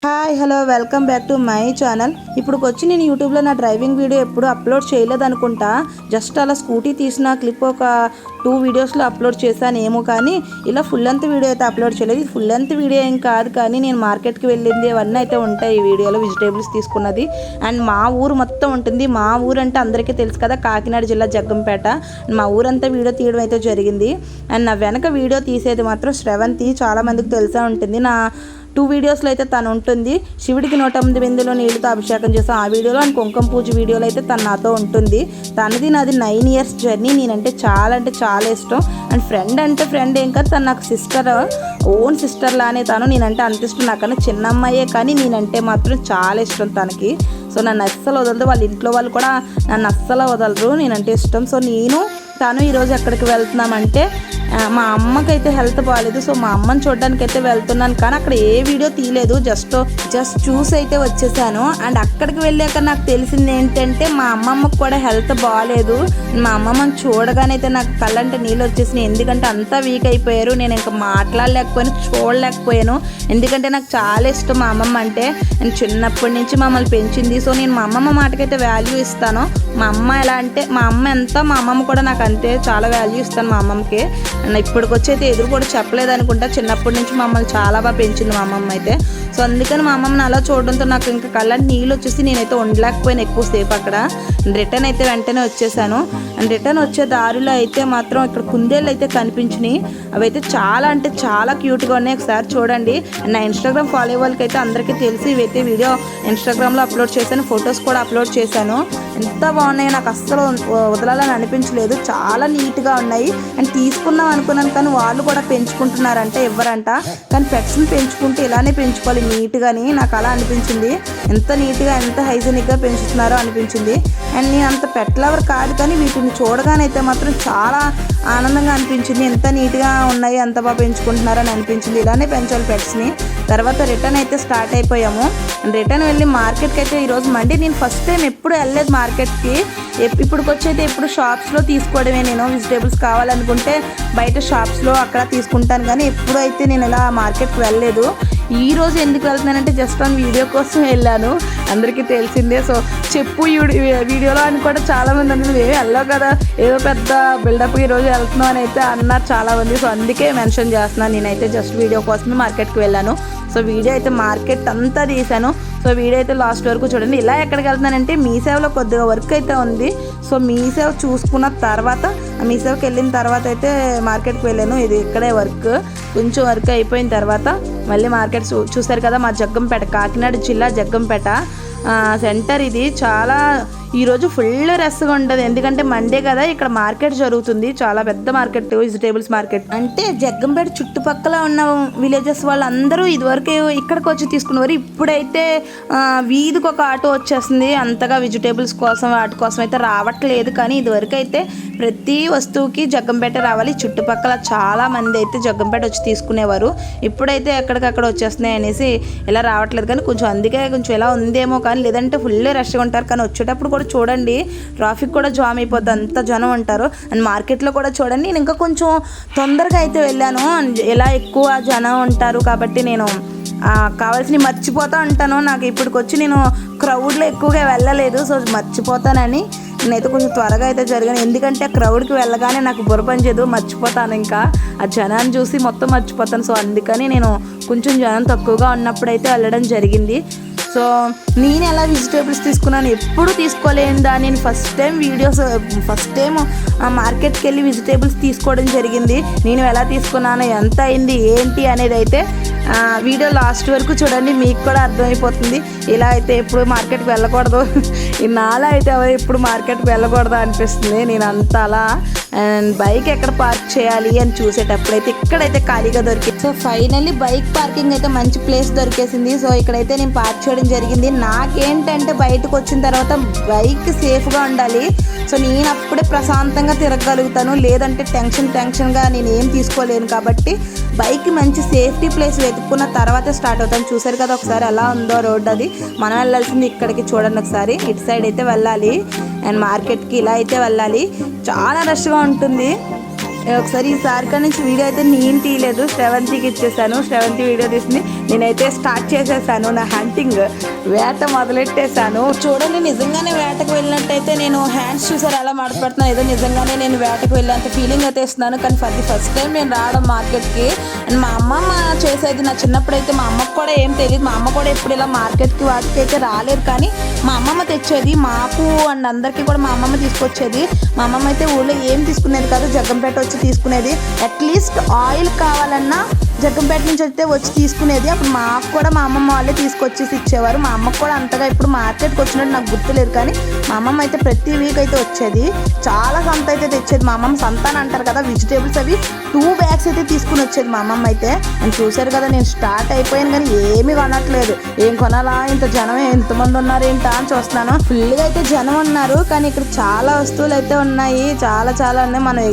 Hi hello welcome back to my channel. ఇప్పుడు వచ్చి నేను యూట్యూబ్లో నా డ్రైవింగ్ వీడియో ఎప్పుడు అప్లోడ్ చేయలేదు అనుకుంటా. జస్ట్ అలా స్కూటీ తీసిన క్లిప్ ఒక 2 వీడియోస్లో అప్లోడ్ చేశాను ఏమో, కానీ ఇలా ఫుల్ లెంత్ వీడియో అయితే అప్లోడ్ చేయలేదు. ఇది ఫుల్ లెంత్ వీడియో ఏం కాదు, కానీ నేను మార్కెట్కి వెళ్ళింది అవన్నీ అయితే ఉంటాయి ఈ వీడియోలో. వెజిటేబుల్స్ తీసుకున్నది అండ్ మా ఊరు మొత్తం ఉంటుంది. మా ఊరు అంటే అందరికీ తెలుసు కదా, కాకినాడ జిల్లా జగ్గంపేట. మా ఊరంతా వీడియో తీయడం అయితే జరిగింది. అండ్ నా వెనక వీడియో తీసేది మాత్రం శ్రవంతి, చాలామందికి తెలిసే ఉంటుంది. నా 2 వీడియోస్లో అయితే తను ఉంటుంది. శివుడికి 108 బిందెలో నీళ్ళతో అభిషేకం చేసాం ఆ వీడియోలో, అండ్ కుంకుమ పూజ వీడియోలో అయితే తను నాతో ఉంటుంది. తనది నాది 9 ఇయర్స్ జర్నీ. నేనంటే చాలా ఇష్టం. అండ్ ఫ్రెండ్ అంటే ఫ్రెండ్ ఏం కాదు, తను నాకు సిస్టర్, ఓన్ సిస్టర్ లానే తను. నేనంటే అంత ఇష్టం. నాకన్నా చిన్న అమ్మాయే, కానీ నేనంటే మాత్రం చాలా ఇష్టం తనకి. సో నన్ను అస్సలు వదలదు. వాళ్ళ ఇంట్లో వాళ్ళు కూడా నన్ను అస్సలు వదలరు, నేనంటే ఇష్టం. సో నేను తను ఈరోజు ఎక్కడికి వెళ్తున్నామంటే, మా అమ్మకైతే హెల్త్ బాగాలేదు. సో మా అమ్మని చూడడానికి అయితే వెళ్తున్నాను, కానీ అక్కడ ఏ వీడియో తీయలేదు. జస్ట్ చూసి అయితే వచ్చేసాను. అండ్ అక్కడికి వెళ్ళాక నాకు తెలిసింది ఏంటంటే, మా అమ్మమ్మకు కూడా హెల్త్ బాగాలేదు. మా అమ్మమ్మని చూడగానే అయితే నాకు కళ్ళంటే నీళ్ళు వచ్చేసినాయి. ఎందుకంటే అంతా వీక్ అయిపోయారు. నేను ఇంకా మాట్లాడలేకపోయాను, చూడలేకపోయాను. ఎందుకంటే నాకు చాలా ఇష్టం మా అమ్మమ్మ అంటే. నేను చిన్నప్పటి నుంచి మమ్మల్ని పెంచింది. సో నేను మా అమ్మమ్మ మాటకైతే వాల్యూ ఇస్తాను. మా అమ్మ ఎలా అంటే, మా అమ్మ ఎంత, మా అమ్మమ్మ కూడా నాకు అంతే చాలా వాల్యూ ఇస్తాను మా అమ్మమ్మకి. ఇప్పటికొచ్చి అయితే ఎదురు కూడా చెప్పలేదు అనుకుంటా. చిన్నప్పటి నుంచి మమ్మల్ని చాలా బాగా పెంచింది మా అమ్మమ్మ అయితే. సో అందుకని మా అమ్మమ్మని అలా చూడడంతో నాకు ఇంకా కళ్ళని నీళ్ళు వచ్చేసి నేనైతే ఉండలేకపోయాను ఎక్కువసేపు అక్కడ. రిటర్న్ అయితే వెంటనే వచ్చేసాను. అండ్ రిటర్న్ వచ్చే దారిలో అయితే మాత్రం ఇక్కడ కుందేళ్ళు అయితే కనిపించినాయి. అవి అయితే చాలా అంటే చాలా క్యూట్గా ఉన్నాయి. ఒకసారి చూడండి. నా ఇన్స్టాగ్రామ్ ఫాలో అయ్యే వాళ్ళకి అయితే అందరికీ తెలిసి ఇవైతే వీడియో ఇన్స్టాగ్రామ్లో అప్లోడ్ చేశాను, ఫొటోస్ కూడా అప్లోడ్ చేశాను. ఎంత బాగున్నాయి, నాకు అస్సలు వదలాలని అనిపించలేదు. చాలా నీట్గా ఉన్నాయి. అండ్ తీసుకుందాం అనుకున్నాను, కానీ వాళ్ళు కూడా పెంచుకుంటున్నారంటే ఇవ్వరంట. కానీ పెట్స్ని పెంచుకుంటే ఇలానే పెంచుకోవాలి నీట్గాని, నాకు అలా అనిపించింది. ఎంత నీట్గా ఎంత హైజీనిక్గా పెంచుతున్నారో అనిపించింది. అండ్ నేను అంత పెట్ లవర్ కాదు, కానీ వీటిని చూడగానైతే మాత్రం చాలా ఆనందంగా అనిపించింది. ఎంత నీట్గా ఉన్నాయి, ఎంత బాగా పెంచుకుంటున్నారని అనిపించింది. ఇలానే పెంచాలి పెట్స్ని. తర్వాత రిటర్న్ అయితే స్టార్ట్ అయిపోయాము. రిటర్న్ వెళ్ళి మార్కెట్కి అయితే ఈరోజు మండే. నేను ఫస్ట్ టైం ఎప్పుడు వెళ్ళలేదు మార్కెట్కి. ఇప్పుడుకొచ్చైతే ఎప్పుడు షాప్స్లో తీసుకోవడమే. నేను వెజిటేబుల్స్ కావాలనుకుంటే బయట షాప్స్లో అక్కడ తీసుకుంటాను, కానీ ఎప్పుడు అయితే నేను ఇలా మార్కెట్కి వెళ్ళలేదు. ఈరోజు ఎందుకు వెళ్తున్నానంటే జస్ట్ ఆన్ వీడియో కోసం వెళ్ళాను, అందరికీ తెలిసిందే. సో చెప్పు వీడియోలో అని కూడా చాలామంది అన్నారు, వెళ్ళావు కదా ఏదో పెద్ద బిల్డప్ ఈరోజు వెళ్తున్నావు అని అయితే అన్నారు చాలామంది. సో అందుకే మెన్షన్ చేస్తున్నాను. నేనైతే జస్ట్ వీడియో కోసమే మార్కెట్కి వెళ్ళాను. సో వీడియో అయితే మార్కెట్ అంతా తీశాను. సో వీడియో అయితే లాస్ట్ వరకు చూడండి. ఇలా ఎక్కడికి వెళ్తున్నానంటే మీసేవలో కొద్దిగా వర్క్ అయితే ఉంది. సో మీసేవ చూసుకున్న తర్వాత, మీసేవకి వెళ్ళిన తర్వాత అయితే మార్కెట్కి వెళ్ళాను. ఇది ఇక్కడే వర్క్, కొంచెం వర్క్ అయిపోయిన తర్వాత మళ్ళీ మార్కెట్ చూసారు కదా, మా జగ్గంపేట, కాకినాడ జిల్లా జగ్గంపేట సెంటర్. ఇది చాలా ఈరోజు ఫుల్ రష్గా ఉంటుంది. ఎందుకంటే మండే కదా, ఇక్కడ మార్కెట్ జరుగుతుంది. చాలా పెద్ద మార్కెట్, వెజిటేబుల్స్ మార్కెట్. అంటే జగ్గంపేట చుట్టుపక్కల ఉన్న విలేజెస్ వాళ్ళందరూ ఇదివరకు ఇక్కడికి వచ్చి తీసుకునేవారు. ఇప్పుడైతే వీధికి ఒక ఆటో వచ్చేస్తుంది. అంతగా వెజిటేబుల్స్ కోసం వాటి కోసం అయితే రావట్లేదు. కానీ ఇదివరకు అయితే ప్రతి వస్తువుకి జగ్గంపేట రావాలి. చుట్టుపక్కల చాలా మంది అయితే జగ్గంపేట వచ్చి తీసుకునేవారు. ఇప్పుడైతే ఎక్కడికక్కడ వచ్చేస్తున్నాయి అనేసి ఇలా రావట్లేదు. కానీ కొంచెం అందుకే కొంచెం ఎలా ఉందేమో, కానీ లేదంటే ఫుల్ రష్గా ఉంటారు. కానీ వచ్చేటప్పుడు కూడా చూడండి, ట్రాఫిక్ కూడా జామ్ అయిపోద్ది, అంత జనం ఉంటారు. అండ్ మార్కెట్లో కూడా చూడండి, నేను ఇంకా కొంచెం తొందరగా అయితే వెళ్ళాను. ఎలా ఎక్కువ జనం ఉంటారు కాబట్టి నేను కావాల్సినవి మర్చిపోతూ ఉంటాను. నాకు ఇప్పటికొచ్చి నేను క్రౌడ్లో ఎక్కువగా వెళ్ళలేదు. సో మర్చిపోతానని నేనైతే కొంచెం త్వరగా అయితే జరిగాను. ఎందుకంటే ఆ క్రౌడ్కి వెళ్ళగానే నాకు బుర్ర పనిచేయదు, మర్చిపోతాను. ఇంకా ఆ జనాన్ని చూసి మొత్తం మర్చిపోతాను. సో అందుకని నేను కొంచెం జనం తక్కువగా ఉన్నప్పుడైతే వెళ్ళడం జరిగింది. సో నేను ఎలా వెజిటేబుల్స్ తీసుకున్నాను, ఎప్పుడు తీసుకోలేను దాన్ని. నేను ఫస్ట్ టైం మార్కెట్కి వెళ్ళి వెజిటేబుల్స్ తీసుకోవడం జరిగింది. నేను ఎలా తీసుకున్నాను, ఎంత అయింది ఏంటి అనేది అయితే వీడియో లాస్ట్ వరకు చూడండి, మీకు కూడా అర్థమైపోతుంది. ఇలా అయితే ఎప్పుడు మార్కెట్కి వెళ్ళకూడదు, నాలా అయితే ఎప్పుడు మార్కెట్కి వెళ్ళకూడదు అనిపిస్తుంది. నేను అంత అలా అండ్ బైక్ ఎక్కడ పార్క్ చేయాలి అని చూసేటప్పుడైతే ఇక్కడైతే ఖాళీగా దొరికింది. సో ఫైనల్లీ బైక్ పార్కింగ్ అయితే మంచి ప్లేస్ దొరికేసింది. సో ఇక్కడైతే నేను పార్క్ చేయడం జరిగింది. నాకేంటంటే బయటకు వచ్చిన తర్వాత బైక్ సేఫ్గా ఉండాలి. సో నేను అప్పుడే ప్రశాంతంగా తిరగగలుగుతాను. లేదంటే టెన్షన్గా నేను ఏం తీసుకోలేను. కాబట్టి బైక్ మంచి సేఫ్టీ ప్లేస్ వెతుక్కున్న తర్వాత స్టార్ట్ అవుతాను. చూసారు కదా ఒకసారి ఎలా ఉందో రోడ్. అది మనం వెళ్ళాల్సింది ఇక్కడికి చూడండి ఒకసారి. ఇటు సైడ్ అయితే వెళ్ళాలి అండ్ మార్కెట్కి ఇలా అయితే వెళ్ళాలి. చాలా రష్గా ఉంటుంది. ఒకసారి ఈసారి కానీ నుంచి వీడియో అయితే నేను తీయలేదు, శ్రవంతికి ఇచ్చేసాను. శ్రవంతి వీడియో తీసింది, నేనైతే స్టార్ట్ చేసేసాను నా హంటింగ్, వేట మొదలెట్టేశాను. చూడండి, నిజంగానే వేటకు వెళ్ళినట్టయితే నేను హ్యాండ్స్ చూసారు ఎలా మాట్లాడుతున్నాను, ఏదో నిజంగానే నేను వేటకు వెళ్ళేంత ఫీలింగ్ అయితే ఇస్తున్నాను. కానీ ఫస్ట్ టైం నేను రావడం మార్కెట్కి. అండ్ మా అమ్మమ్మ చేసేది నా చిన్నప్పుడైతే, మా అమ్మకు కూడా ఏం తెలియదు, మా అమ్మ కూడా ఎప్పుడు ఇలా మార్కెట్కి వాటికి అయితే రాలేదు. కానీ మా అమ్మమ్మ తెచ్చేది మాకు అండ్ అందరికీ కూడా మా అమ్మమ్మ తీసుకొచ్చేది. మా అమ్మమ్మ అయితే ఊళ్ళో ఏం తీసుకునేది కాదు, జగ్గంపేట వచ్చి తీసుకునేది. అట్లీస్ట్ ఆయిల్ కావాలన్నా జగ్గంపేట నుంచి వచ్చి తీసుకునేది. అప్పుడు మాకు కూడా మా అమ్మమ్మ వాళ్ళే తీసుకొచ్చేసి ఇచ్చేవారు. మా అమ్మకు కూడా అంతగా ఇప్పుడు మార్కెట్కి వచ్చినట్టు నాకు గుర్తులేదు, కానీ మా అమ్మమ్మ అయితే ప్రతి వీక్ అయితే వచ్చేది. చాలా సంత అయితే తెచ్చేది మా అమ్మమ్మ. సంత అని అంటారు కదా, వెజిటేబుల్స్ అవి 2 బ్యాగ్స్ అయితే తీసుకుని వచ్చేది మా అమ్మమ్మ అయితే. అని చూశారు కదా, నేను స్టార్ట్ అయిపోయాను కానీ ఏమీ కొనట్లేదు. ఏం కొనాలా, ఇంత జనం ఎంతమంది ఉన్నారు ఏంటా అని చూస్తున్నాను. ఫుల్గా అయితే జనం ఉన్నారు, కానీ ఇక్కడ చాలా వస్తువులు అయితే ఉన్నాయి, చాలా ఉన్నాయి. మనం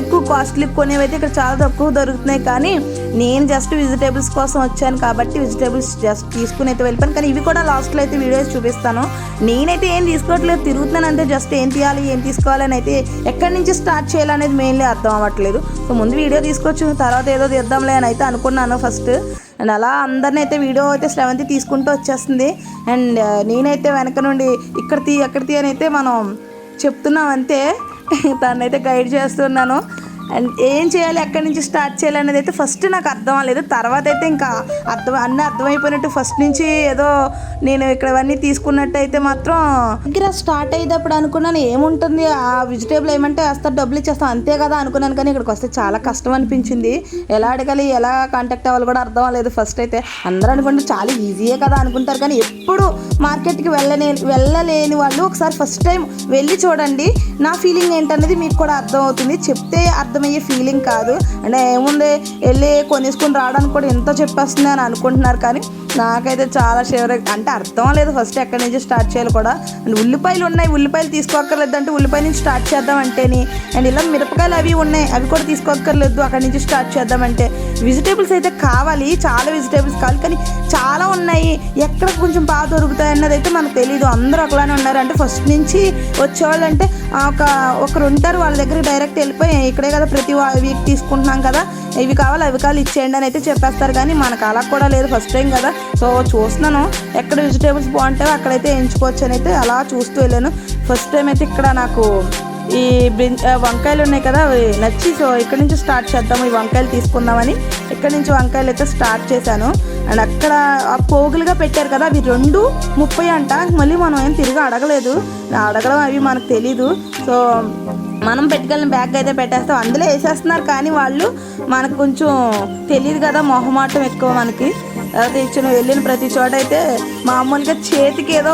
ఎక్కువ కాస్ట్లీ కొనేవి అయితే ఇక్కడ చాలా తక్కువ దొరుకుతున్నాయి. కానీ నేను జస్ట్ వెజిటేబుల్స్ కోసం వచ్చాను కాబట్టి వెజిటేబుల్స్ జస్ట్ తీసుకుని అయితే వెళ్ళిపోయాను. కానీ ఇవి కూడా లాస్ట్లో అయితే వీడియోస్ చూపిస్తాను. నేనైతే ఏం తీసుకోవట్లేదు, తిరుగుతున్నాను అంతే. జస్ట్ ఏం తీయాలి, ఏం తీసుకోవాలని అయితే ఎక్కడి నుంచి స్టార్ట్ చేయాలనేది మెయిన్లీ అర్థం అవ్వట్లేదు. సో ముందు వీడియో తీసుకొచ్చు, తర్వాత ఏదో తీద్దాంలే అని అయితే అనుకున్నాను ఫస్ట్. అండ్ అలా అందరిని అయితే వీడియో అయితే శ్రవంతి తీసుకుంటూ వచ్చేస్తుంది. అండ్ నేనైతే వెనక నుండి ఇక్కడ అక్కడ అని అయితే మనం చెప్తున్నాం అంతే. తనైతే గైడ్ చేస్తున్నాను. అండ్ ఏం చేయాలి, ఎక్కడి నుంచి స్టార్ట్ చేయాలి అనేది అయితే ఫస్ట్ నాకు అర్థం అవ్వలేదు. తర్వాత అయితే ఇంకా అన్నీ అర్థమైపోయినట్టు ఫస్ట్ నుంచి ఏదో నేను ఇక్కడ ఇవన్నీ తీసుకున్నట్టు అయితే మాత్రం దగ్గర స్టార్ట్ అయ్యేటప్పుడు అనుకున్నాను ఏముంటుంది, ఆ వెజిటేబుల్ ఏమంటే వేస్తారు, డబ్బులు ఇచ్చేస్తాం అంతే కదా అనుకున్నాను. కానీ ఇక్కడికి వస్తే చాలా కష్టం అనిపించింది. ఎలా అడగాలి, ఎలా కాంటాక్ట్ అవ్వాలి కూడా అర్థం అవ్వలేదు ఫస్ట్ అయితే. అందరూ అనుకుంటే చాలా ఈజీయే కదా అనుకుంటారు, కానీ ఎప్పుడు మార్కెట్కి వెళ్ళలేని వాళ్ళు ఒకసారి ఫస్ట్ టైం వెళ్ళి చూడండి. నా ఫీలింగ్ ఏంటనేది మీకు కూడా అర్థం అవుతుంది. చెప్తే అర్థమయ్యే ఫీలింగ్ కాదు. అంటే ఏముంది, వెళ్ళి కొనేసుకుని రావడానికి కూడా ఎంతో చెప్పేస్తుంది అని అనుకుంటున్నారు, కానీ నాకైతే చాలా షేర్ అంటే అర్థం లేదు ఫస్ట్ ఎక్కడి నుంచి స్టార్ట్ చేయాలి కూడా. అండ్ ఉల్లిపాయలు ఉన్నాయి, ఉల్లిపాయలు తీసుకోక్కర్లేదు అంటే ఉల్లిపాయ నుంచి స్టార్ట్ చేద్దామంటేని. అండ్ ఇలా మిరపకాయలు అవి ఉన్నాయి, అవి కూడా తీసుకోక్కర్లేదు అక్కడి నుంచి స్టార్ట్ చేద్దామంటే. వెజిటేబుల్స్ అయితే కావాలి, చాలా వెజిటేబుల్స్ కావాలి, కానీ చాలా ఉన్నాయి. ఎక్కడ కొంచెం బాగా దొరుకుతాయి అన్నది అయితే మనకు తెలీదు. అందరూ ఒకలానే ఉన్నారు. అంటే ఫస్ట్ నుంచి వచ్చేవాళ్ళు అంటే ఒకరు ఉంటారు, వాళ్ళ దగ్గర డైరెక్ట్ వెళ్ళిపోయి ఇక్కడే కదా ప్రతి వీక్ తీసుకుంటున్నాం కదా, ఇవి కావాలి అవి కావాలి ఇచ్చేయండి అని అయితే చెప్పేస్తారు. కానీ మనకు అలా కూడా లేదు, ఫస్ట్ టైం కదా. సో చూస్తున్నాను ఎక్కడ వెజిటేబుల్స్ బాగుంటాయో అక్కడైతే ఎంచుకోవచ్చు అని అయితే అలా చూస్తూ వెళ్ళాను. ఫస్ట్ టైం అయితే ఇక్కడ నాకు ఈ వంకాయలు ఉన్నాయి కదా, అవి నచ్చి సో ఇక్కడ నుంచి స్టార్ట్ చేద్దాము, ఈ వంకాయలు తీసుకుందామని ఇక్కడ నుంచి వంకాయలు అయితే స్టార్ట్ చేశాను. అండ్ అక్కడ ఆ పోగులుగా పెట్టారు కదా, అవి 2.30 అంట. మళ్ళీ మనం ఏం తిరిగి అడగలేదు, అడగడం అవి మనకు తెలీదు. సో మనం పెట్టుకెళ్ళిన బ్యాగ్ అయితే పెట్టేస్తాం, అందులో వేసేస్తున్నారు. కానీ వాళ్ళు మనకు కొంచెం తెలియదు కదా, మొహమాటం ఎక్కువ మనకి. తెచ్చిన వెళ్ళిన ప్రతి చోట అయితే మామూలుగా చేతికి ఏదో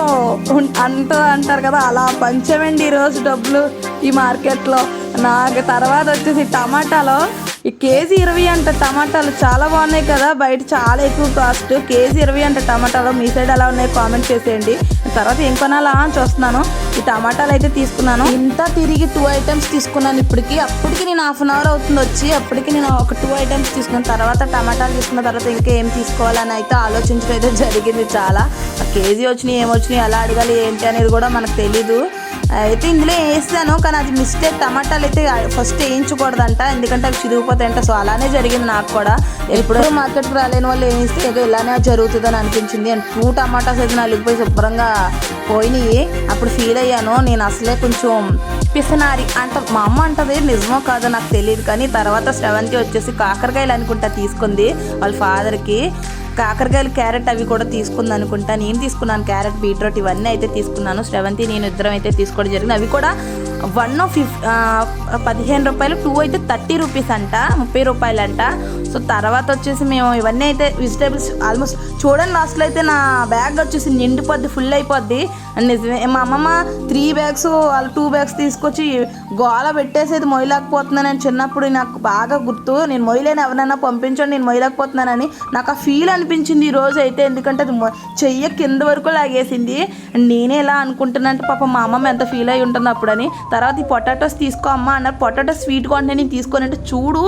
అంటారు కదా, అలా పంచమండి ఈరోజు డబ్బులు ఈ మార్కెట్లో. నాకు తర్వాత వచ్చేసి టమాటాలో ఈ కేజీ 20 అంట టమాటాలు. చాలా బాగున్నాయి కదా, బయట చాలా ఎక్కువ కాస్ట్. కేజీ 20 అంట టమాటాలు. మీ సైడ్ ఎలా ఉన్నాయి కామెంట్ చేసేయండి. తర్వాత ఏం కొనాలా అని చూస్తున్నాను. ఈ టమాటాలు అయితే తీసుకున్నాను. ఇంత తిరిగి 2 ఐటమ్స్ తీసుకున్నాను అప్పటికి నేను హాఫ్ అన్ అవర్ అవుతుంది వచ్చి. అప్పటికి నేను ఒక 2 ఐటమ్స్ తీసుకున్న తర్వాత టమాటాలు తీసుకున్న తర్వాత ఇంకా ఏం తీసుకోవాలని అయితే ఆలోచించడం అయితే జరిగింది చాలా. కేజీ వచ్చినాయి, ఏమొచ్చినాయి, ఎలా అడగాలి ఏంటి అనేది కూడా మనకు తెలీదు. అయితే ఇందులో వేసాను, కానీ అది మిస్టేక్. టమాటాలు అయితే ఫస్ట్ వేయించకూడదంట, ఎందుకంటే అవి చిరిగిపోతాయంట. సో అలానే జరిగింది నాకు కూడా. ఎప్పుడో మార్కెట్కి రాలేని వాళ్ళు వేయిస్తే ఇక ఇలానే జరుగుతుందని అనిపించింది. అండ్ 2 టమాటాస్ అయితే నలిగిపోయి శుభ్రంగా పోయినాయి. అప్పుడు ఫీల్ అయ్యాను, నేను అసలే కొంచెం పిసనారి అంట. మా అమ్మ అంటది, నిజమో కాదో నాకు తెలియదు. కానీ తర్వాత శ్రవంతి వచ్చేసి కాకరకాయలు అనుకుంటా తీసుకుంది వాళ్ళ ఫాదర్కి. కాకరకాయలు, క్యారెట్ అవి కూడా తీసుకుంది అనుకుంటా. నేను తీసుకున్నాను క్యారెట్, బీట్రూట్ ఇవన్నీ అయితే తీసుకున్నాను. శ్రవంతి నేను ఇద్దరం అయితే తీసుకోవడం జరిగింది. అవి కూడా 15 రూపాయలు, 2 అయితే 30 రూపీస్ అంట, 30 రూపాయలు అంట. సో తర్వాత వచ్చేసి మేము ఇవన్నీ అయితే వెజిటేబుల్స్ ఆల్మోస్ట్ చూడండి, లాస్ట్లో అయితే నా బ్యాగ్ వచ్చేసి నిండిపోద్ది, ఫుల్ అయిపోద్ది. అండ్ నిజమే, మా అమ్మమ్మ 3 బ్యాగ్స్ వాళ్ళు 2 బ్యాగ్స్ తీసుకొచ్చి గోల పెట్టేసేది, మొయ్యలేకపోతున్నానని. చిన్నప్పుడు నాకు బాగా గుర్తు, నేను మొయ్యలేని ఎవరైనా పంపించండి, నేను మొయ్యలేకపోతున్నానని నాకు ఆ ఫీల్ అనిపించింది ఈ రోజు అయితే. ఎందుకంటే అది చెయ్య కింద వరకు లాగేసింది. అండ్ నేనే ఎలా అనుకుంటున్నా అంటే పాపం మా అమ్మమ్మ ఎంత ఫీల్ అయి ఉంటుంది అప్పుడని. తర్వాత ఈ పొటాటోస్ తీసుకో అమ్మ అన్నారు. పొటాటో స్వీట్గా ఉంటే నేను తీసుకొని అంటే చూడు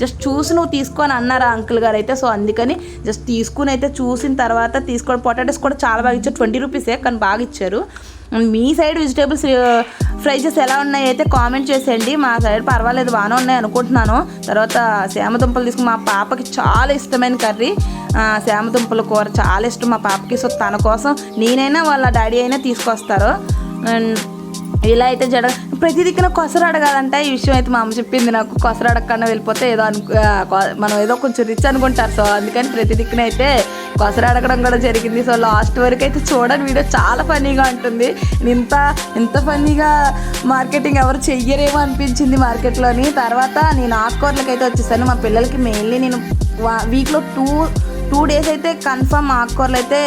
జస్ట్ చూసి నువ్వు తీసుకొని అన్నారు అంకుల్ గారు అయితే. సో అందుకని జస్ట్ తీసుకుని అయితే చూసిన తర్వాత తీసుకోవడం. పొటాటోస్ కూడా చాలా బాగా ఇచ్చారు, 20 రూపీసే కానీ బాగా ఇచ్చారు. మీ సైడ్ వెజిటేబుల్స్ ప్రైజెస్ ఎలా ఉన్నాయి అయితే కామెంట్ చేసేయండి. మా సైడ్ పర్వాలేదు బాగానే ఉన్నాయి అనుకుంటున్నాను. తర్వాత సేమదుంపలు తీసుకుని మా పాపకి చాలా ఇష్టమైన కర్రీ సేమదుంపల కూర చాలా ఇష్టం మా పాపకి. సో తన కోసం నేనైనా వాళ్ళ డాడీ అయినా తీసుకొస్తారు. ఇలా అయితే ప్రతి దిక్కున కొసరు అడగాలంటే ఈ విషయం అయితే మా అమ్మ చెప్పింది నాకు. కొసరు అడగకుండా వెళ్ళిపోతే ఏదో మనం ఏదో కొంచెం రిచ్ అనుకుంటారు. సో అందుకని ప్రతి దిక్కున అయితే కొసరు అడగడం కూడా జరిగింది. సో లాస్ట్ వరకు అయితే చూడండి, వీడియో చాలా ఫన్నీగా ఉంటుంది. ఇంత ఫన్నీగా మార్కెటింగ్ ఎవరు చెయ్యరేమో అనిపించింది మార్కెట్లోని. తర్వాత నేను ఆకుకూరలకు అయితే వచ్చేసాను. మా పిల్లలకి మెయిన్లీ నేను వీక్లో టూ డేస్ అయితే కన్ఫర్మ్ ఆకుకూరలు అయితే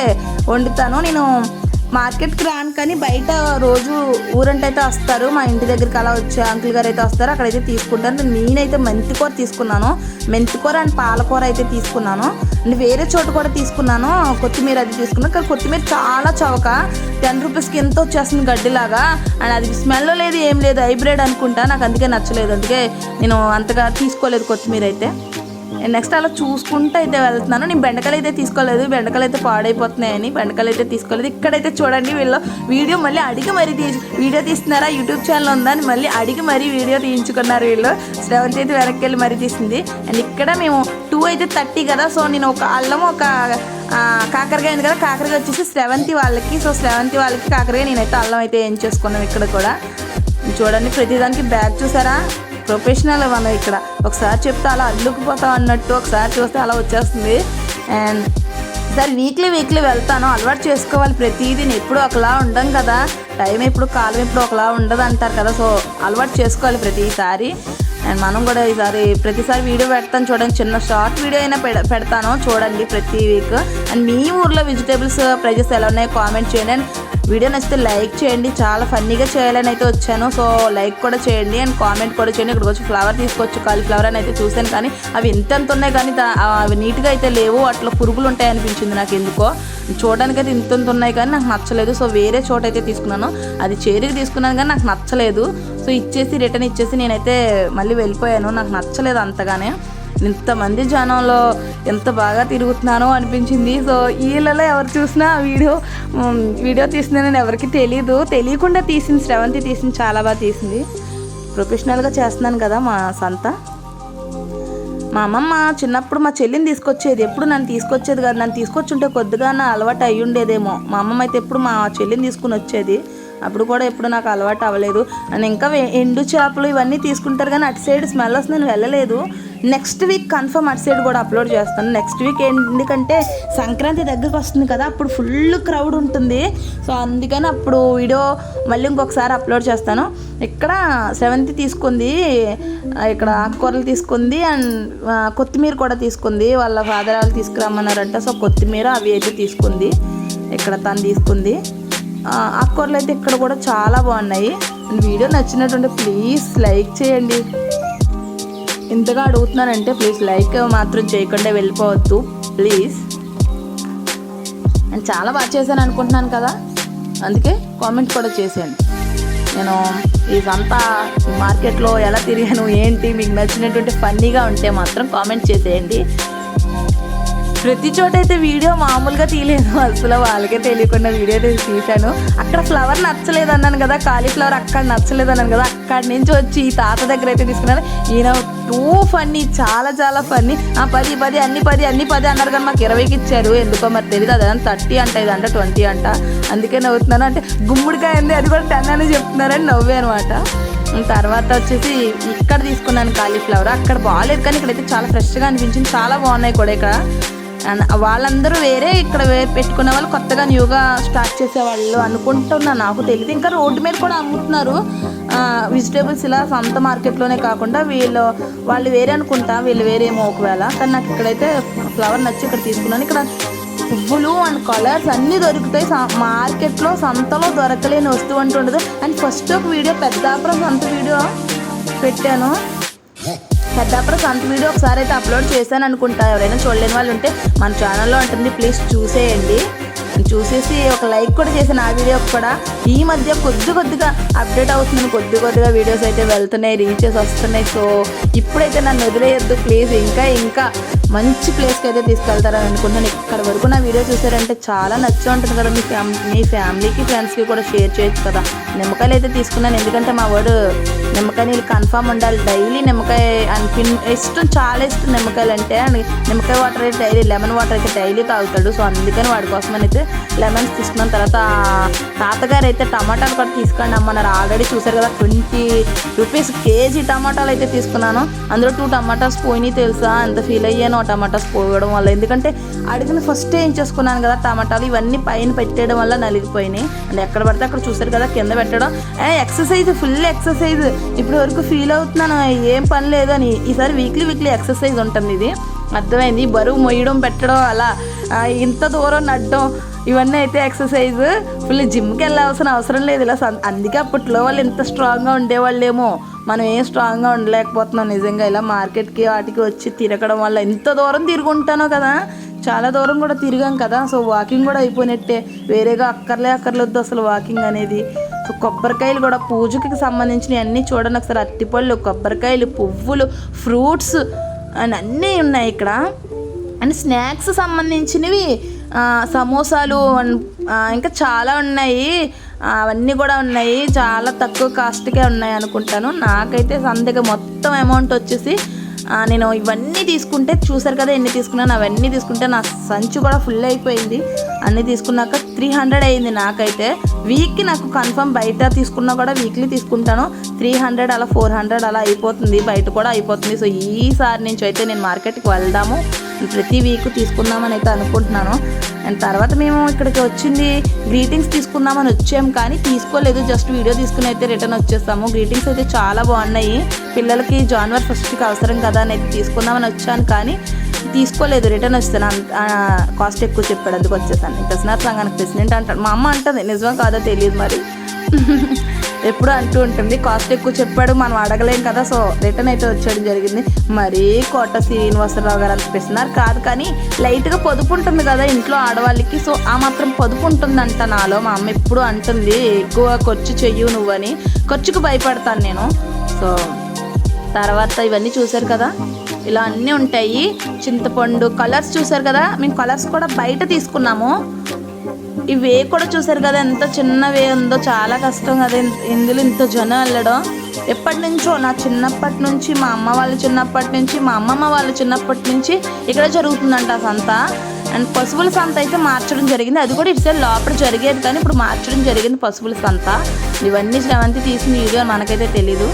వండుతాను. నేను మార్కెట్కి రాను కానీ బయట రోజు ఊరంటే అయితే వస్తారు, మా ఇంటి దగ్గరికి అలా వచ్చే అంకుల్ గారు అయితే వస్తారు, అక్కడైతే తీసుకుంటాను. నేనైతే మెంతికూర తీసుకున్నాను, మెంతికూర అండ్ పాలకూర అయితే తీసుకున్నాను. అండ్ వేరే చోట కూడా తీసుకున్నాను, కొత్తిమీర అది తీసుకున్నాను. కానీ కొత్తిమీర చాలా చవక, 10 రూపీస్కి ఎంత వచ్చేస్తుంది గడ్డిలాగా. అండ్ అది స్మెల్ లేదు ఏం లేదు, హైబ్రిడ్ అనుకుంటా, నాకు అందుకే నచ్చలేదు. అందుకే నేను అంతగా తీసుకోలేదు కొత్తిమీర అయితే. నెక్స్ట్ అలా చూసుకుంటూ అయితే వెళ్తున్నాను. నేను బెండకాయలు అయితే తీసుకోలేదు, బెండకాయలు అయితే పాడైపోతున్నాయని బెండకాయలు అయితే తీసుకోలేదు. ఇక్కడైతే చూడండి వీళ్ళు వీడియో మళ్ళీ అడిగి మరీ వీడియో తీస్తున్నారా, యూట్యూబ్ ఛానల్ ఉందా అని మళ్ళీ అడిగి మరీ వీడియో తీయించుకున్నారు వీళ్ళు. శ్రవంతి అయితే వెనక్కి వెళ్ళి మరీ తీసింది. అండ్ ఇక్కడ మేము 2 అయితే 30 కదా. సో నేను ఒక అల్లం ఒక కాకరకాయ ఉంది కదా, కాకరకాయ వచ్చేసి శ్రవంతి వాళ్ళకి. సో శ్రవంతి వాళ్ళకి కాకరకాయ, నేనైతే అల్లం అయితే ఏం చేసుకున్నాం. ఇక్కడ కూడా చూడండి ప్రతిదానికి బ్యాగ్ చూసారా, ప్రొఫెషనల్ మనం ఇక్కడ ఒకసారి చెప్తే అలా అల్లుకుపోతాం అన్నట్టు, ఒకసారి చూస్తే అలా వచ్చేస్తుంది. అండ్ సరే వీక్లీ వెళ్తాను, అలవాటు చేసుకోవాలి ప్రతిదీ. ఎప్పుడు ఒకలా ఉండం కదా, టైం ఎప్పుడు కాలం ఎప్పుడు ఒకలా ఉండదు అంటారు కదా. సో అలవాటు చేసుకోవాలి ప్రతిసారి. అండ్ మనం కూడా ప్రతిసారి వీడియో పెడతాను చూడండి, చిన్న షార్ట్ వీడియో అయినా పెడతాను చూడండి ప్రతి వీక్. అండ్ మీ ఊర్లో వెజిటేబుల్స్ ప్రైజెస్ ఎలా ఉన్నాయో కామెంట్ చేయండి. అండ్ వీడియో నచ్చితే లైక్ చేయండి, చాలా ఫన్నీగా చేయాలని అయితే వచ్చాను. సో లైక్ కూడా చేయండి అండ్ కామెంట్ కూడా చేయండి. ఇక్కడికి వచ్చి ఫ్లవర్ తీసుకోవచ్చు, కాలీఫ్లవర్ అని అయితే చూశాను, కానీ అవి ఎంత ఉన్నాయి కానీ అవి నీట్గా అయితే లేవు, అట్లా పురుగులు ఉంటాయి అనిపించింది నాకు. ఎందుకో చూడడానికి అయితే ఇంత ఉన్నాయి కానీ నాకు నచ్చలేదు. సో వేరే చోట అయితే తీసుకున్నాను, అది చేరికి తీసుకున్నాను కానీ నాకు నచ్చలేదు. సో రిటర్న్ ఇచ్చేసి నేనైతే మళ్ళీ వెళ్ళిపోయాను, నాకు నచ్చలేదు అంతగానే. ఇంతమంది జనంలో ఎంత బాగా తిరుగుతున్నానో అనిపించింది. సో వీళ్ళలో ఎవరు చూసినా వీడియో తీసిందని ఎవరికి తెలియకుండా తీసింది, శ్రవంతి తీసింది, చాలా బాగా తీసింది. ప్రొఫెషనల్గా చేస్తున్నాను కదా మా సంత. మా అమ్మమ్మ చిన్నప్పుడు మా చెల్లిని తీసుకొచ్చేది, ఎప్పుడు నన్ను తీసుకొచ్చేది కాదు. నన్ను తీసుకొచ్చుంటే కొద్దిగా నా అలవాటు అయ్యి ఉండేదేమో. మా అమ్మమ్మ అయితే ఎప్పుడు మా చెల్లిని తీసుకుని వచ్చేది, అప్పుడు కూడా ఎప్పుడు నాకు అలవాటు అవ్వలేదు. అండ్ ఇంకా ఎండు చేపలు ఇవన్నీ తీసుకుంటారు కానీ అటు సైడ్ స్మెల్ వస్తుంది, నేను వెళ్ళలేదు. నెక్స్ట్ వీక్ కన్ఫర్మ్ అటు సైడ్ కూడా అప్లోడ్ చేస్తాను. నెక్స్ట్ వీక్ ఎందుకంటే సంక్రాంతి దగ్గరకు వస్తుంది కదా, అప్పుడు ఫుల్ క్రౌడ్ ఉంటుంది. సో అందుకని అప్పుడు వీడియో మళ్ళీ ఇంకొకసారి అప్లోడ్ చేస్తాను. ఇక్కడ శ్రవంతి తీసుకుంది, ఇక్కడ ఆకుకూరలు తీసుకుంది అండ్ కొత్తిమీర కూడా తీసుకుంది. వాళ్ళ ఫాదర్ వాళ్ళు తీసుకురమ్మన్నారంట. సో కొత్తిమీర అవి అయితే తీసుకుంది, ఇక్కడ తను తీసుకుంది. ఆకుకూరలు అయితే ఇక్కడ కూడా చాలా బాగున్నాయి. వీడియో నచ్చినట్టుంటే ప్లీజ్ లైక్ చేయండి. ఇంతగా అడుగుతున్నానంటే ప్లీజ్ లైక్ మాత్రం చేయకుండా వెళ్ళిపోవద్దు ప్లీజ్. నేను చాలా బాగా చేశాను అనుకుంటున్నాను కదా, అందుకే కామెంట్ కూడా చేసేయండి. నేను ఈ సంత మార్కెట్లో ఎలా తిరిగాను ఏంటి మీకు నచ్చినటువంటి ఫన్నీగా ఉంటే మాత్రం కామెంట్ చేసేయండి. ప్రతి చోట అయితే వీడియో మామూలుగా తీయలేదు, అసలు వాళ్ళకే తెలియకుండా వీడియో తీశాను. అక్కడ ఫ్లవర్ నచ్చలేదు అన్నాను కదా, కాలీఫ్లవర్ అక్కడ నచ్చలేదు అన్నాను కదా, అక్కడి నుంచి వచ్చి ఈ తాత దగ్గర అయితే తీసుకున్నాను. ఈయన టూ ఫన్నీ, చాలా చాలా ఫన్నీ. 10 అన్ని 10 అన్నారు కానీ మాకు 20కి ఇచ్చారు, ఎందుకో మరి తెలియదు. అదంతా 30 అంట, ఇదంట 20 అంట, అందుకే నవ్వుతున్నాను. అంటే గుమ్మడికాయ ఉంది, అది కూడా 10 అని చెప్తున్నారని నవ్వే అనమాట. తర్వాత వచ్చేసి ఇక్కడ తీసుకున్నాను కాలీఫ్లవర్, అక్కడ బాగాలేదు కానీ ఇక్కడైతే చాలా ఫ్రెష్గా అనిపించింది, చాలా బాగున్నాయి కూడా ఇక్కడ. వాళ్ళందరూ వేరే ఇక్కడ పెట్టుకునే వాళ్ళు, కొత్తగా న్యూగా స్టార్ట్ చేసేవాళ్ళు అనుకుంటున్నా, నాకు తెలియదు. ఇంకా రోడ్డు మీద కూడా అమ్ముతున్నారు వెజిటేబుల్స్ ఇలా సొంత మార్కెట్లోనే కాకుండా. వాళ్ళు వేరే అనుకుంటా, వీళ్ళు వేరేమో ఒకవేళ. కానీ నాకు ఇక్కడైతే ఫ్లవర్ నచ్చి ఇక్కడ తీసుకున్నాను. ఇక్కడ పువ్వులు అండ్ కలర్స్ అన్నీ దొరుకుతాయి మార్కెట్లో, సంతలో దొరకలేని వస్తువు అంటూ ఉండదు. అండ్ ఫస్ట్ ఒక వీడియో పెద్దాపురం సంత వీడియో పెట్టాను, పెద్దాపురం సంత వీడియో ఒకసారి అయితే అప్లోడ్ చేశాను అనుకుంటా. ఎవరైనా చూడలేని వాళ్ళు ఉంటే మన ఛానల్లో ఉంటుంది, ప్లీజ్ చూసేయండి. చూసేసి ఒక లైక్ కూడా చేసిన ఆ వీడియోకి కూడా. ఈ మధ్య కొద్దిగా అప్డేట్ అవుతున్నాను, కొద్దిగా వీడియోస్ అయితే వెళ్తున్నాయి, రీచెస్ వస్తున్నాయి. సో ఇప్పుడైతే నన్ను వదిలేయద్దు ప్లీజ్, ఇంకా మంచి ప్లేస్కి అయితే తీసుకెళ్తారని అనుకుంటున్నాను. ఇక్కడ వరకు నా వీడియో చూసారంటే చాలా నచ్చి ఉంటుంది కదా, మీ ఫ్యామిలీకి ఫ్రెండ్స్కి కూడా షేర్ చేయొచ్చు కదా. నిమ్మకాయలు అయితే తీసుకున్నాను, ఎందుకంటే మా వాడు నిమ్మకాయ నీళ్ళు కన్ఫామ్ ఉండాలి, డైలీ నిమ్మకాయ ఇష్టం, చాలా ఇష్టం నిమ్మకాయలు అంటే. నిమ్మకాయ వాటర్ అయితే డైలీ, లెమన్ వాటర్ అయితే డైలీ తాగుతాడు. సో అందుకని వాడి కోసమని అయితే లెమన్స్ తీసుకున్నాను. తర్వాత తాతగారు అయితే టమాటాలు కూడా తీసుకొని అమ్మన్నారు. ఆల్రెడీ చూసారు కదా, 20 రూపీస్ కేజీ టమాటాలు అయితే తీసుకున్నాను. అందులో 2 టమాటాస్ పోయినాయి తెలుసా, ఎంత ఫీల్ అయ్యాను ఆ టమాటాస్ పోయడం వల్ల. ఎందుకంటే అడిగిన ఫస్ట్ ఏం చేసుకున్నాను కదా టమాటాలు, ఇవన్నీ పైన పెట్టేయడం వల్ల నలిగిపోయినాయి. అండ్ ఎక్కడ పడితే అక్కడ చూసారు కదా కింద పెట్టడం. Exercise, full exercise. ఇప్పుడు వరకు ఫీల్ అవుతున్నాను ఏం పని లేదని. ఈసారి వీక్లీ ఎక్సర్సైజ్ ఉంటుంది, ఇది అర్థమైంది. బరువు మొయ్యడం, పెట్టడం, అలా ఇంత దూరం నడడం, ఇవన్నీ అయితే ఎక్సర్సైజ్. ఫుల్ జిమ్కి వెళ్ళాల్సిన అవసరం లేదు ఇలా. అందుకే అప్పట్లో వాళ్ళు ఎంత స్ట్రాంగ్గా ఉండేవాళ్ళేమో, మనం ఏం స్ట్రాంగ్గా ఉండలేకపోతున్నాం నిజంగా. ఇలా మార్కెట్కి వాటికి వచ్చి తిరగడం వల్ల ఎంత దూరం తిరుగుంటానో కదా, చాలా దూరం కూడా తిరిగాం కదా. సో వాకింగ్ కూడా అయిపోయినట్టే, వేరేగా అక్కర్లేదు అసలు వాకింగ్ అనేది. సో కొబ్బరికాయలు కూడా పూజకి సంబంధించినవి అన్నీ చూడండి ఒకసారి. అరటిపళ్ళు, కొబ్బరికాయలు, పువ్వులు, ఫ్రూట్స్ అని అన్నీ ఉన్నాయి ఇక్కడ. అండ్ స్నాక్స్ సంబంధించినవి సమోసాలు, ఇంకా చాలా ఉన్నాయి, అవన్నీ కూడా ఉన్నాయి. చాలా తక్కువ కాస్ట్కే ఉన్నాయి అనుకుంటాను. నాకైతే సంతగా మొత్తం అమౌంట్ వచ్చేసి నేను ఇవన్నీ తీసుకుంటే చూసారు కదా ఎన్ని తీసుకున్నాను. అవన్నీ తీసుకుంటే నా సంచి కూడా ఫుల్ అయిపోయింది. అన్నీ తీసుకున్నాక 300 అయింది నాకైతే. వీక్కి నాకు కన్ఫర్మ్ బయట తీసుకున్నా కూడా వీక్లీ తీసుకుంటాను 300 అలా 400 అలా అయిపోతుంది, బయట కూడా అయిపోతుంది. సో ఈసారి నుంచి అయితే నేను మార్కెట్కి వెళ్దాము, ప్రతి వీక్ తీసుకుందామని అయితే అనుకుంటున్నాను. అండ్ తర్వాత మేము ఇక్కడికి వచ్చింది గ్రీటింగ్స్ తీసుకుందామని వచ్చాము, కానీ తీసుకోలేదు. జస్ట్ వీడియో తీసుకుని అయితే రిటర్న్ వచ్చేస్తాము. గ్రీటింగ్స్ అయితే చాలా బాగున్నాయి, పిల్లలకి జనవరి 1కి అవసరం కదా అని అయితే తీసుకుందామని వచ్చాను, కానీ తీసుకోలేదు, రిటర్న్ వచ్చాను. కాస్ట్ ఎక్కువ చెప్పాడు, అందుకు వచ్చేసాను. దసనాథ్ సంఘానికి ప్రెసిడెంట్ అంటాడు, మా అమ్మ అంటుంది, నిజం కాదో తెలియదు మరి, ఎప్పుడు అంటూ ఉంటుంది. కాస్ట్ ఎక్కువ చెప్పాడు, మనం అడగలేం కదా. సో రిటర్న్ అయితే వచ్చేయడం జరిగింది. మరీ కోట శ్రీనివాసరావు గారు అంత పెసినారు కాదు, కానీ లైట్గా పొదుపు ఉంటుంది కదా ఇంట్లో ఆడవాళ్ళకి. సో ఆ మాత్రం పొదుపు ఉంటుందంట నాలో. మా అమ్మ ఎప్పుడు అంటుంది, ఎక్కువ ఖర్చు చెయ్యు నువ్వని. ఖర్చుకు భయపడతాను నేను. సో తర్వాత ఇవన్నీ చూసారు కదా, ఇలా అన్నీ ఉంటాయి. చింతపండు, కలర్స్ చూసారు కదా, మేము కలర్స్ కూడా బయట తీసుకున్నాము. ఇవే కూడా చూసారు కదా ఎంత చిన్నవే ఉందో, చాలా కష్టం కదా ఇందులో ఇంత జనం వెళ్ళడం. ఎప్పటి నుంచో, నా చిన్నప్పటి నుంచి, మా అమ్మ వాళ్ళ చిన్నప్పటి నుంచి, మా అమ్మమ్మ వాళ్ళ చిన్నప్పటి నుంచి ఇక్కడ జరుగుతుందంట ఆ సంత. అండ్ పశువుల సంత అయితే మార్చడం జరిగింది, అది కూడా ఇటు సైడ్ లోపల జరిగేది, కానీ ఇప్పుడు మార్చడం జరిగింది పశువుల సంత. ఇవన్నీ శ్రవంతి తీసిన వీడియో మనకైతే తెలీదు.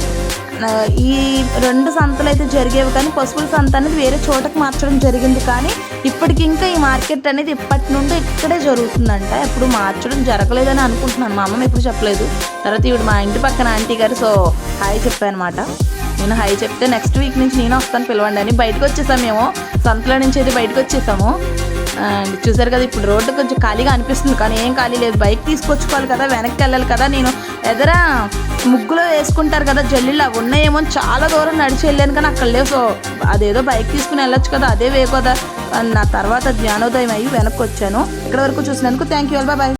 ఈ 2 సంతలు అయితే జరిగేవి, కానీ పశువుల సంత అనేది వేరే చోటకి మార్చడం జరిగింది. కానీ ఇప్పటికి ఇంకా ఈ మార్కెట్ అనేది ఇప్పటి నుండి ఇక్కడే జరుగుతుందంట, ఎప్పుడు మార్చడం జరగలేదని అనుకుంటున్నాను. మా అమ్మ ఎప్పుడు చెప్పలేదు. తర్వాత ఇవి మా ఇంటి పక్కన ఆంటీ గారు, సో హాయ్ చెప్పానమాట. నేను హాయ్ చెప్తే నెక్స్ట్ వీక్ నుంచి నేను వస్తాను పిలవండి అని. బయటకు వచ్చేసాము, మేము సంతలో నుంచి అయితే బయటకు వచ్చేసాము. అండ్ చూసారు కదా, ఇప్పుడు రోడ్డు కొంచెం ఖాళీగా అనిపిస్తుంది, కానీ ఏం ఖాళీ లేదు. బైక్ తీసుకొచ్చుకోవాలి కదా, వెనక్కి వెళ్ళాలి కదా. నేను ఎదరా ముగ్గులో వేసుకుంటారు కదా జల్లీలు, అవి ఉన్నాయేమో చాలా దూరం నడిచి వెళ్ళాను, కానీ అక్కడ లేవు. సో అదేదో బైక్ తీసుకుని వెళ్ళొచ్చు కదా, అదే వే కదా. నా తర్వాత జ్ఞానోదయం అయ్యి వెనక్కి వచ్చాను. ఇక్కడ వరకు చూసినందుకు థ్యాంక్ యూ, బాయ్.